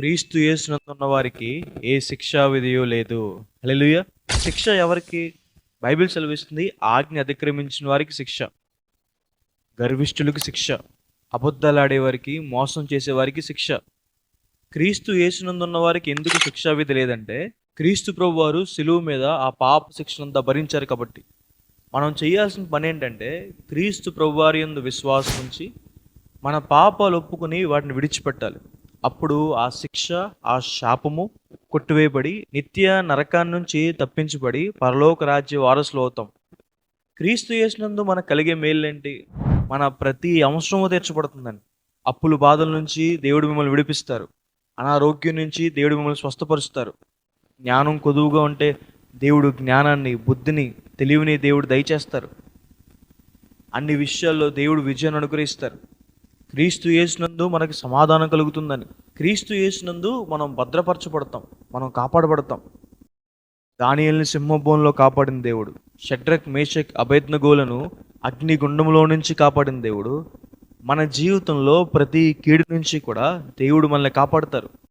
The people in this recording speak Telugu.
క్రీస్తు యేసునందున్న వారికి ఏ శిక్షా విధియో లేదు. హల్లెలూయా. శిక్ష ఎవరికి? బైబిల్ సెలవిస్తుంది, ఆజ్ఞ అతిక్రమించిన వారికి శిక్ష, గర్విష్ఠులకు శిక్ష, అబద్ధాలాడే వారికి, మోసం చేసే వారికి శిక్ష. క్రీస్తు యేసునందున్న వారికి ఎందుకు శిక్షా విధి లేదంటే, క్రీస్తు ప్రభు వారు శిలువ మీద ఆ పాప శిక్షనంతా భరించారు కాబట్టి. మనం చేయాల్సిన పని ఏంటంటే, క్రీస్తు ప్రభు వారి యందు విశ్వాసం ఉంచి మన పాపాలు ఒప్పుకొని వాటిని విడిచిపెట్టాలి. అప్పుడు ఆ శిక్ష, ఆ శాపము కొట్టివేయబడి నిత్య నరకాన్ని నుంచి తప్పించబడి పరలోక రాజ్య వారసులు అవుతాం. క్రీస్తు యేసునందు మనకు కలిగే మేలేంటి? మన ప్రతి అవసరము తీర్చబడుతుందండి. అప్పుల బాధల నుంచి దేవుడు మిమ్మల్ని విడిపిస్తారు. అనారోగ్యం నుంచి దేవుడు మిమ్మల్ని స్వస్థపరుస్తారు. జ్ఞానం కొదువుగా ఉంటే దేవుడు జ్ఞానాన్ని, బుద్ధిని, తెలివిని దేవుడు దయచేస్తారు. అన్ని విషయాల్లో దేవుడు విజయాన్ని అనుగ్రహిస్తారు. క్రీస్తు యేసునందు మనకి సమాధానం కలుగుతుందని, క్రీస్తు యేసునందు మనం భద్రపరచబడతాం, మనం కాపాడబడతాం. దానియేలుని సింహబోన్లో కాపాడిన దేవుడు, షడ్రక్, మేషక్, అబేద్నెగోలను అగ్నిగుండంలో నుంచి కాపాడిన దేవుడు, మన జీవితంలో ప్రతి కీడు నుంచి కూడా దేవుడు మనల్ని కాపాడతారు.